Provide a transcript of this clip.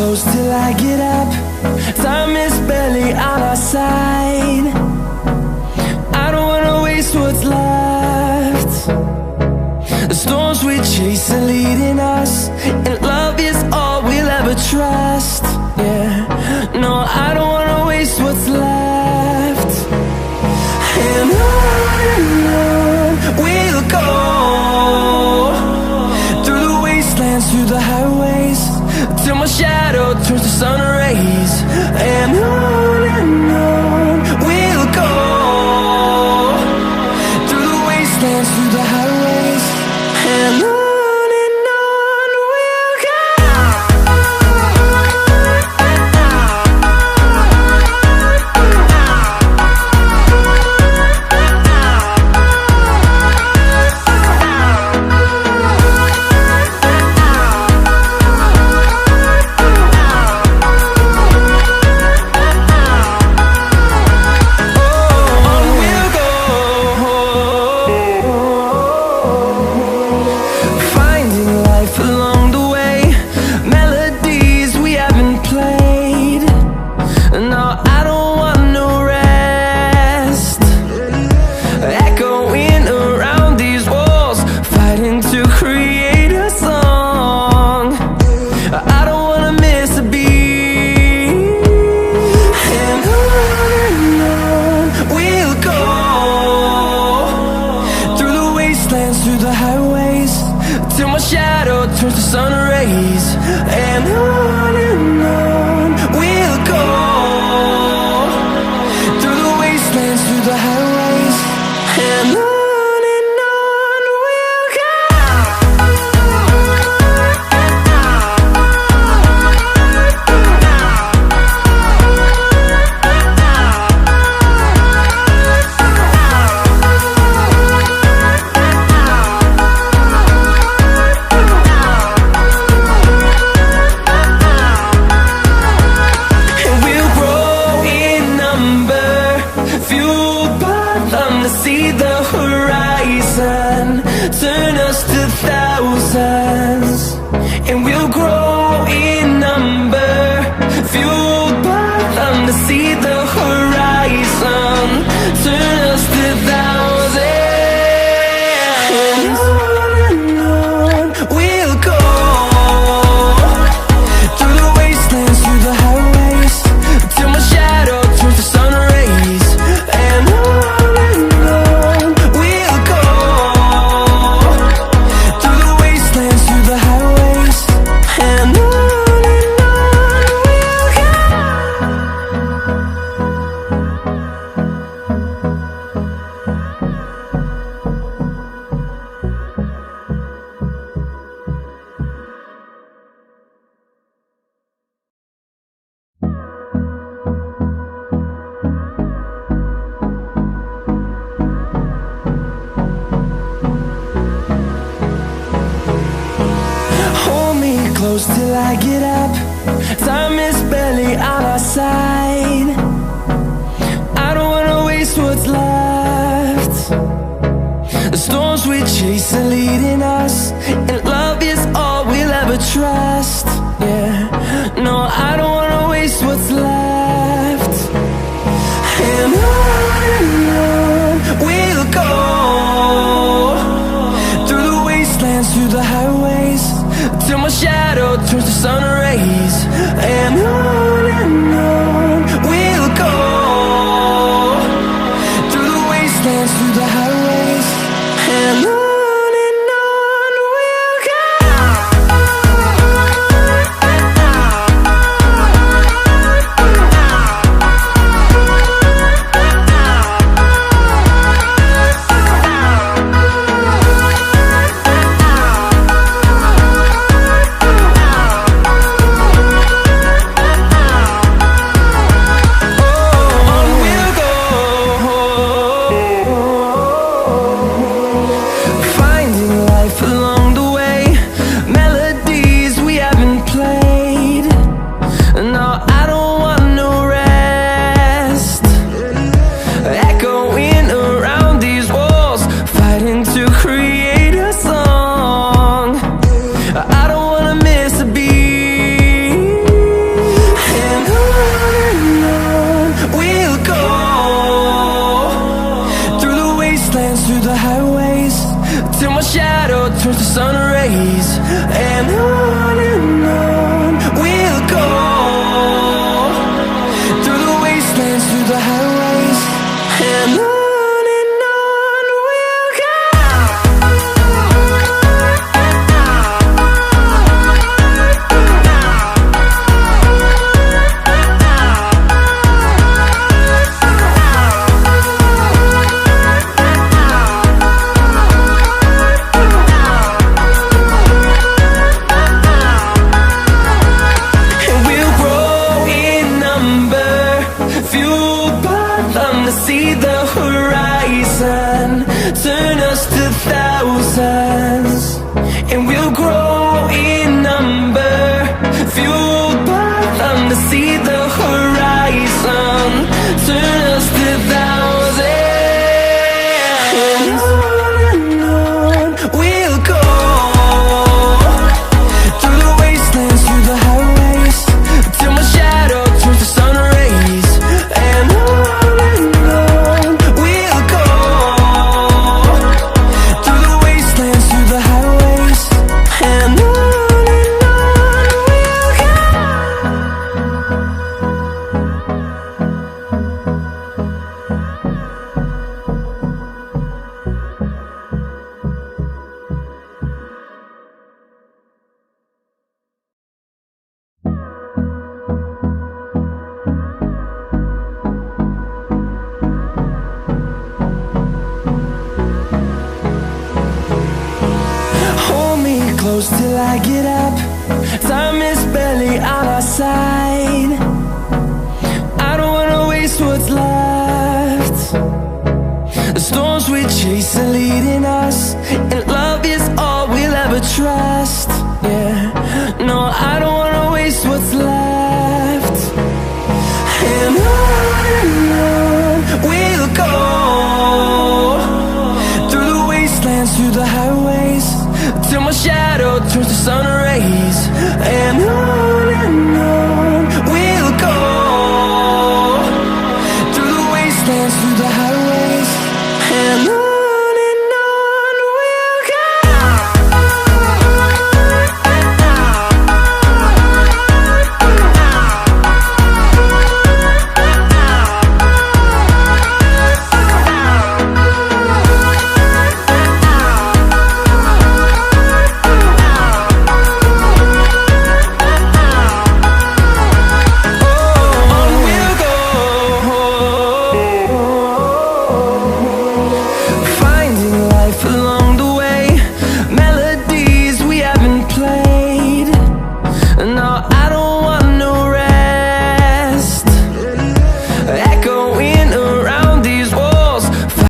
close till I get up. Time is barely on our side. I don't wanna waste what's left. The storms we chase are leading us, and love is all we'll ever trust. Yeah, no, I don't wanna waste what's left. And on we'll go, through the wastelands, through the highways, till my shadow turns to sun rays. And on we'll go, through the wastelands, through the highways, and on we'll go. Through the highways, till my shadow turns to sun rays. And on we'll go, through the wastelands, through the highways, and on we'll go. See the horizon, turn us to thousands, and we'll grow in number, fueled by them to see the horizon, turn us to thousands. And on we'll go, through the wastelands, through the highways, till my shadow turns to sun rays. And on close till I get up. Time is barely on our side. I don't wanna waste what's left. The storms we chase are leading us, and love is all we'll ever trust. Yeah, no, I don't wanna waste what's left. And on we'll go, through the wastelands, through the highways, till my shadow turns to sun rays. And on we'll go, through the wastelands, through the highways, and on we'll go. thousands, and we'll grow in number, fueled by them to see the horizon, turn us to thousands. And on we'll go, through the wastelands, through the highways, till my shadow turns to sun rays. And on we'll go, through the wastelands, through the highways. And on we'll go. Hold me close till I get up. Time is barely on our side. I don't wanna waste what's left. The storms we chase are leading